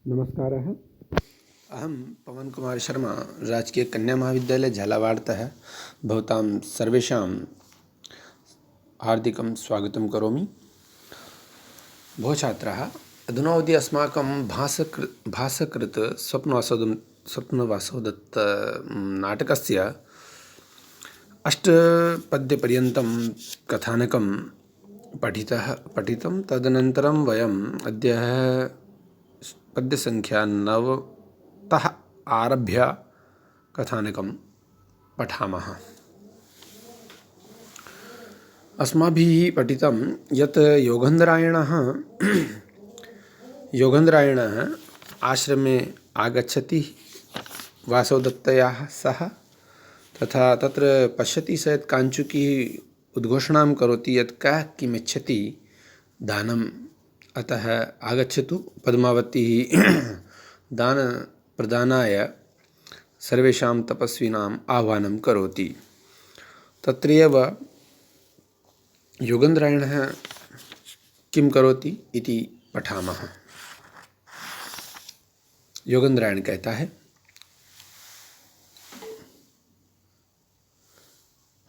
नमस्कारः। अहं पवन कुमार शर्मा राजकीय कन्या महाविद्यालय झालावाड़तः भवतां सर्वेषां हार्दिकं स्वागतं करोमि। भो छात्राः, अधुनावधि अस्माकं भासकृत स्वप्नवासवदत्त नाटकस्य अष्टपद्यपर्यन्तं कथानकं पठितं। तदनन्तरं वयम् अद्य पद्यसङ्ख्या 9तः आरभ्य कथानकं पठामः। अस्माभिः पठितं यत् योगन्धरायणः आश्रमे आगच्छति वासवदत्तयाः सह, तथा तत्र पश्यति स यत् काञ्चुकी उद्घोषणां करोति यत् कः किमिच्छति दानम्, अतः आगच्छतु। पद्मावती दानप्रदानाय सर्वेषां तपस्विनाम् आह्वानं करोति। तत्रैव योगेन्द्रायणः किं करोति इति पठामः। योगेन्द्रायण कहता है,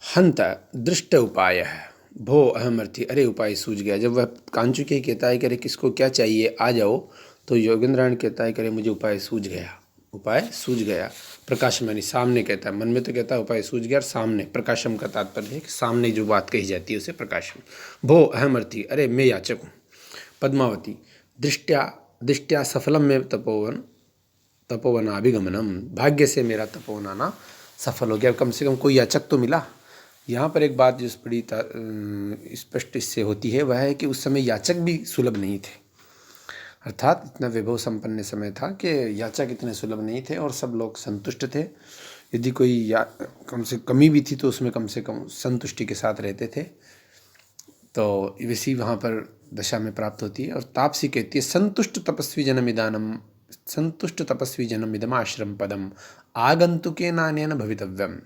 हंत दृष्ट उपाय। भो अहमर्थी, अरे उपाय सूझ गया। जब वह कांचुकी कहता है कि अरे किसको क्या चाहिए आ जाओ, तो योगेन्द्रायण कहता है कि अरे मुझे उपाय सूझ गया। प्रकाशम यानी सामने कहता है, मन में तो कहता है उपाय सूझ गया, और सामने प्रकाशम का तात्पर्य है कि सामने जो बात कही जाती है उसे प्रकाशम। भो अहमर्थी, अरे मैं याचक हूँ। पद्मावती, दृष्टया सफलम में तपोवनाभिगमनम, भाग्य से मेरा तपोवन आना सफल हो गया, कम से कम कोई याचक तो मिला। यहाँ पर एक बात जो बड़ी स्पष्ट इससे होती है वह है कि उस समय याचक भी सुलभ नहीं थे, अर्थात इतना वैभव संपन्न समय था कि याचक इतने सुलभ नहीं थे और सब लोग संतुष्ट थे। यदि कोई कम से कमी भी थी तो उसमें कम से कम संतुष्टि के साथ रहते थे। तो वैसी वहाँ पर दशा में प्राप्त होती है। और तापसी कहती है, संतुष्ट तपस्वी जनमिदम आश्रम पदम आगंतुके नान्यन भवितव्यम।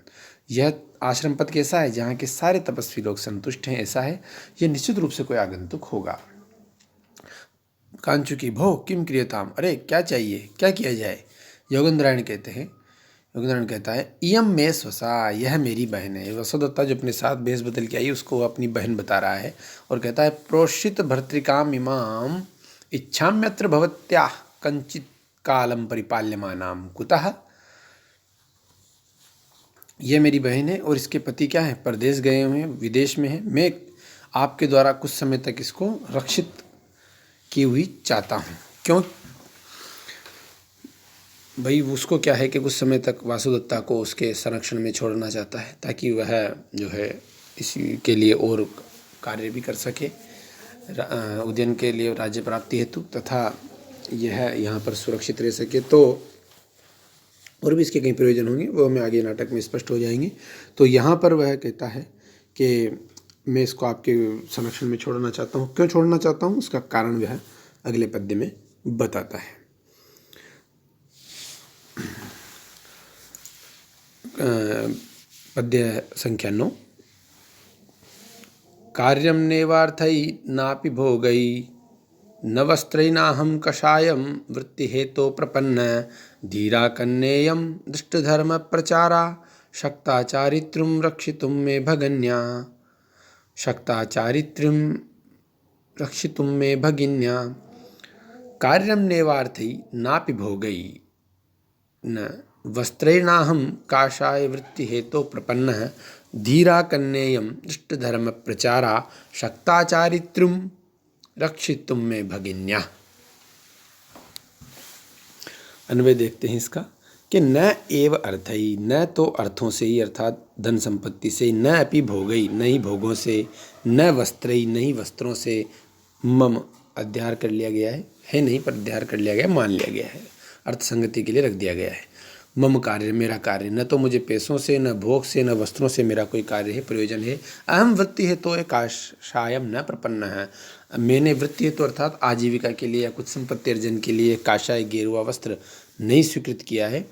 यह आश्रम पद कैसा है? जहाँ के सारे तपस्वी लोग संतुष्ट हैं, ऐसा है। यह निश्चित रूप से कोई आगंतुक होगा। कांचुकी, भो किम क्रियताम, अरे क्या चाहिए, क्या किया जाए? योगेन्द्रायण कहता है, इयम मे स्वसा, यह मेरी बहन है। वसुदत्ता जो अपने साथ भेष बदल के आई उसको अपनी बहन बता रहा है और कहता है, प्रोषित भर्तृकाम इमाम इच्छाम्यत्र भवत्याः कंचित कालम परिपाल्यमानाम कुतः। ये मेरी बहन है और इसके पति क्या है, परदेश गए हुए हैं, विदेश में है। मैं आपके द्वारा कुछ समय तक इसको रक्षित की हुई चाहता हूँ। क्यों भाई? उसको क्या है कि कुछ समय तक वासुदत्ता को उसके संरक्षण में छोड़ना चाहता है, ताकि वह जो है इसी के लिए और कार्य भी कर सके, उद्यन के लिए राज्य प्राप्ति हेतु, तथा यह यहाँ पर सुरक्षित रह सके। तो और भी इसके कई प्रयोजन होंगे, वो हमें आगे नाटक में स्पष्ट हो जाएंगे। तो यहाँ पर वह कहता है कि मैं इसको आपके संरक्षण में छोड़ना चाहता हूँ। क्यों छोड़ना चाहता हूँ, उसका कारण वह अगले पद्य में बताता है। पद्य संख्या 9। कार्यम नेवार्थई नापि भोगई न वस्त्रैनाहं कषायम वृत्ति हेतो प्रपन्न धीरा कन्नेयम दृष्टधर्म प्रचारा शक्ता चारित्र्यं रक्षितुं मे भगन्या। कार्यम नेवार्थई नापि भोगई न वस्त्रैनाहं काषाय वृत्ति हेतो प्रपन्न धीरा कन्नेयम दृष्टधर्म प्रचारा शक्ता चारित्र्यं रक्षितुम में भगिन्या। अन्वय देखते हैं इसका कि न एव अर्थई, न तो अर्थों से ही अर्थात धन संपत्ति से, न अपि भोगई, न ही भोगों से, न वस्त्रई, न ही वस्त्रों से, मम अध्यार कर लिया गया है नहीं पर अध्यार कर लिया गया, मान लिया गया है, अर्थ संगति के लिए रख दिया गया है। मम कार्य, मेरा कार्य, न तो मुझे पैसों से, न भोग से, न वस्त्रों से मेरा कोई कार्य है, प्रयोजन है। अहम वृत्ति है तो काषायम न प्रपन्न है, मैंने वृत्ति है तो अर्थात आजीविका के लिए या कुछ संपत्ति अर्जन के लिए काषाय गेरुआ वस्त्र नहीं स्वीकृत किया है,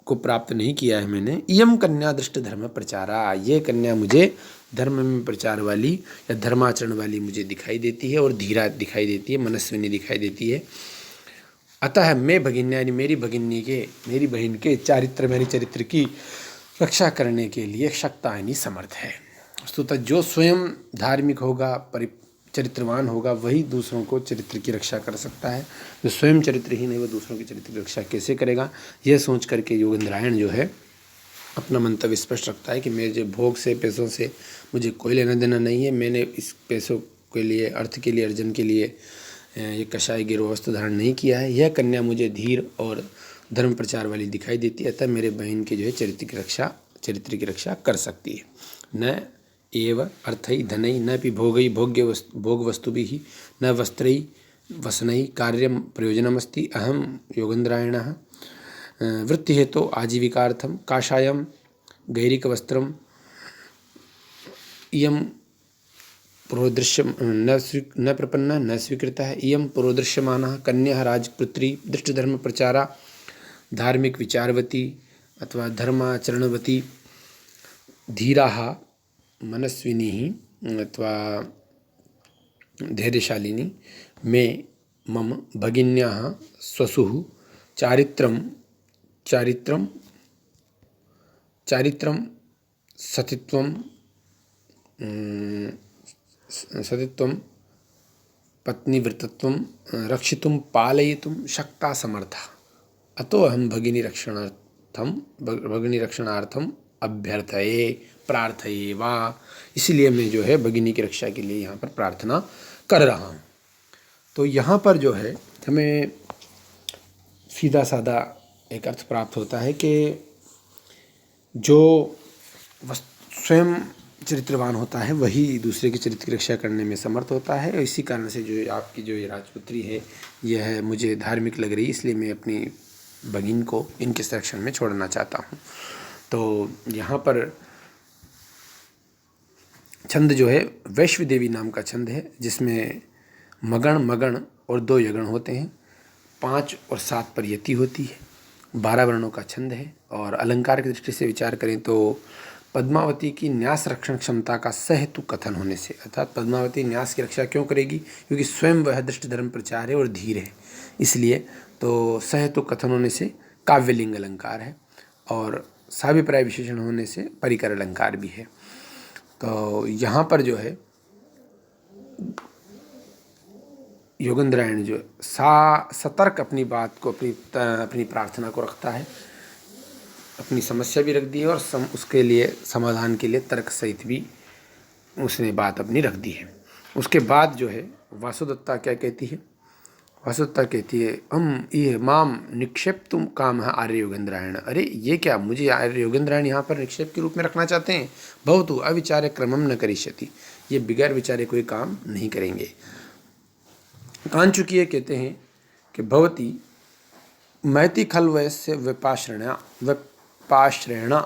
को प्राप्त नहीं किया है मैंने। इयम कन्या दृष्ट धर्म प्रचारा, ये कन्या मुझे धर्म में प्रचार वाली या धर्माचरण वाली मुझे दिखाई देती है और धीरा दिखाई देती है, मनस्विनी दिखाई देती है। अतः मैं भगिन्या यानी मेरी भगिनी के, मेरी बहन के चारित्र मेरी चरित्र की रक्षा करने के लिए शक्ता यानी समर्थ है। वस्तुतः जो स्वयं धार्मिक होगा, चरित्रवान होगा, वही दूसरों को चरित्र की रक्षा कर सकता है। जो स्वयं चरित्रहीन है वो दूसरों की चरित्र की रक्षा कैसे करेगा। यह सोच करके योगेंद्रायण जो है अपना मंतव्य स्पष्ट रखता है कि मेरे भोग से, पैसों से मुझे कोई लेना देना नहीं है। मैंने इस पैसों के लिए, अर्थ के लिए, अर्जन के लिए ये कषाय गिरोह वस्त्र धारण नहीं किया है। यह कन्या मुझे धीर और धर्म प्रचार वाली दिखाई देती है, अतः मेरे बहन के जो है चरित्र की रक्षा कर सकती है। न एव अर्थै धनै न पि भोगै भोग वस्तुभिः न वस्त्रै वसनै कार्यं प्रयोजनमस्ति। अहं योगेन्द्रायणः वृत्तिहेतु आजीविकार्थं काषायं गैरिकवस्त्रम् इयं पुरोदृश्यं न प्रपन्ना न स्वीकृता। इयं पुरोदृश्यमाना कन्या राजपुत्री दृष्टधर्म प्रचारा धार्मिक विचारवती अथवा धर्माचरणवती धीराः मनस्विनी अथवा धैर्यशालिनी मे मम भगिन्याः स्वसुः चारित्रं सतित्वं पत्नीव्रतत्वं रक्षितुं पालयितुं शक्ता समर्था। अतो अहं भगिनी रक्षणार्थम अभ्यर्थये प्रार्थये वा। इसलिए मैं जो है भगिनी की रक्षा के लिए यहाँ पर प्रार्थना कर रहा हूँ। तो यहाँ पर जो है हमें सीधा साधा एक अर्थ प्राप्त होता है कि जो स्वयं चरित्रवान होता है वही दूसरे के चरित्र की रक्षा करने में समर्थ होता है। और इसी कारण से जो आपकी जो ये राजपुत्री है यह मुझे धार्मिक लग रही है, इसलिए मैं अपनी भगिन को इनके संरक्षण में छोड़ना चाहता हूँ। तो यहाँ पर छंद जो है वैश्व देवी नाम का छंद है, जिसमें मगण मगण और 2 यगण होते हैं, 5 और 7 पर यति होती है, 12 वर्णों का छंद है। और अलंकार की दृष्टि से विचार करें तो पद्मावती की न्यास रक्षण क्षमता का सहेतु कथन होने से, अर्थात पद्मावती न्यास की रक्षा क्यों करेगी, क्योंकि स्वयं वह दृष्ट धर्म प्रचार है और धीर है, इसलिए तो सहेतु कथन होने से काव्यलिंग अलंकार है, और साभिप्राय विशेषण होने से परिकर अलंकार भी है। तो यहाँ पर जो है योगेंद्रायण जो सतर्क अपनी बात को, अपनी प्रार्थना को रखता है, अपनी समस्या भी रख दी है और उसके लिए समाधान के लिए तर्क सहित भी उसने बात अपनी रख दी है। उसके बाद जो है वासुदत्ता क्या कहती है, वासुदत्ता कहती है हम ये माम निक्षेप तुम काम है आर्य योगेंद्रायण। अरे ये क्या, मुझे आर्य योगेंद्रायण यहाँ पर निक्षेप के रूप में रखना चाहते हैं। बहुतु अविचार्य क्रमम न करिष्यति, ये बिगैर विचारे कोई काम नहीं करेंगे। कांचुकीय कहते हैं कि भवती मैति खल वयस्य व्यपाश्रयणा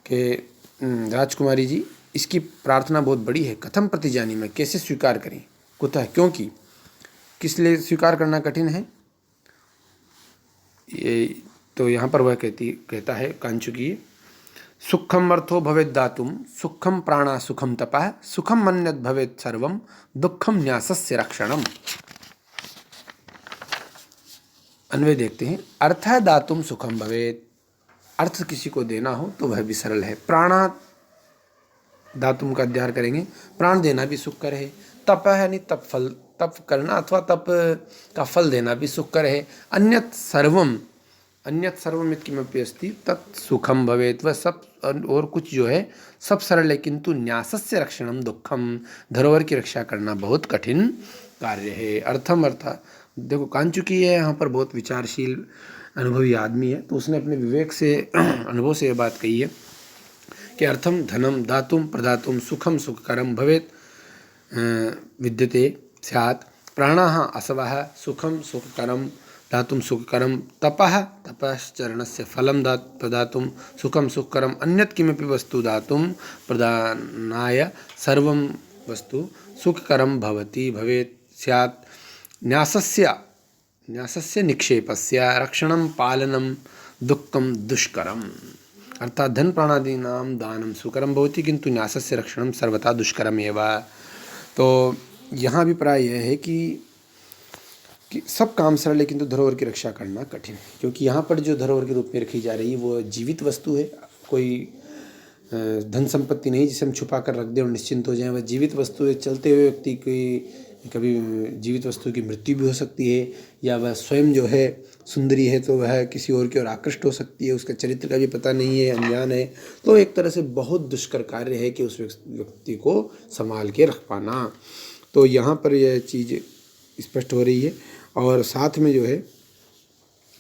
के राजकुमारी जी, इसकी प्रार्थना बहुत बड़ी है। कथम प्रतिजानी, में कैसे स्वीकार करें, कुतः क्योंकि, किस लिए स्वीकार करना कठिन है ये। तो यहाँ पर वह कहता है कांचुकीय, सुखम अर्थो भवेद दातुम सुखम प्राणा सुखम तपः सुखम मन्यत भवेद सर्वम दुखम न्यासस्य रक्षणम। अन्वय देखते हैं। अर्थ है दातुम सुखम भवेद, अर्थ किसी को देना हो तो वह भी सरल है। प्राणा दातुम का अध्ययन करेंगे, प्राण देना भी सुखकर है। तप है यानी तप करना अथवा तप का फल देना भी सुखकर है। अन्यत सर्वम यत्किमपि अस्ति तत् सुखम भवेत, वह सब और कुछ जो है सब सरल है, किंतु न्यासस्य रक्षणम दुखम, धरोहर की रक्षा करना बहुत कठिन कार्य है। अर्थम देखो कांचुकीय है यहाँ पर बहुत विचारशील अनुभवी आदमी है, तो उसने अपने विवेक से अनुभव से यह बात कही है कि अर्थम धनम दातुम प्रदातुम सुखम सुखकरम भवेत विद्यते स्यात्, प्राणाः असवः सुखम सुखकरम दातुम सुखकरम, तपश्चरणस्य फलं प्रदातुम सुखम सुखकरम, अन्यत् किमपि वस्तु दातुम प्रदानाय सर्वं वस्तु सुखकरम भवेत् स्यात्। न्यासस्य निक्षेपस्य रक्षणं पालनं दुःखं दुष्करम, अर्थात धन प्राणादीनां दानं सुकरम भवति किंतु न्यासस्य रक्षणं सर्वथा दुष्करम एव। तो यहाँ अभिप्राय यह है कि कि सब काम सरल है किंतु धरोहर की रक्षा करना कठिन, क्योंकि यहाँ पर जो धरोहर के रूप में रखी जा रही है वो जीवित वस्तु है, कोई धन संपत्ति नहीं जिसे हम छुपा कर रख दें और निश्चिंत हो जाएं। वह जीवित वस्तु है, चलते हुए व्यक्ति की कभी जीवित वस्तु की मृत्यु भी हो सकती है, या वह स्वयं जो है सुंदरी है तो वह किसी और की ओर आकृष्ट हो सकती है, उसका चरित्र का भी पता नहीं है, अनजान है। तो एक तरह से बहुत दुष्कर कार्य है कि उस व्यक्ति को संभाल के रख पाना। तो यहाँ पर यह चीज़ स्पष्ट हो रही है और साथ में जो है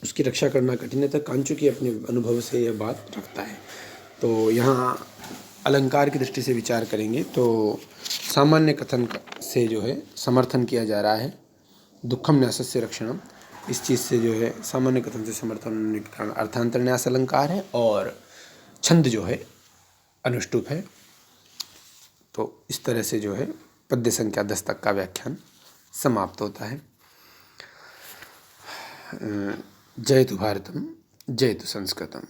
उसकी रक्षा करना कठिन है। तक कांचुकी अपने अनुभव से यह बात रखता है। तो यहाँ अलंकार की दृष्टि से विचार करेंगे तो सामान्य कथन से जो है समर्थन किया जा रहा है, दुखम न्यासस्य रक्षणम, इस चीज़ से जो है सामान्य कथन से समर्थन होने के कारण अर्थांतर न्यास अलंकार है और छंद जो है अनुष्टुप है। तो इस तरह से जो है पद्य संख्या 10 तक का व्याख्यान समाप्त होता है। जयतु भारतम, जयतु संस्कृतम।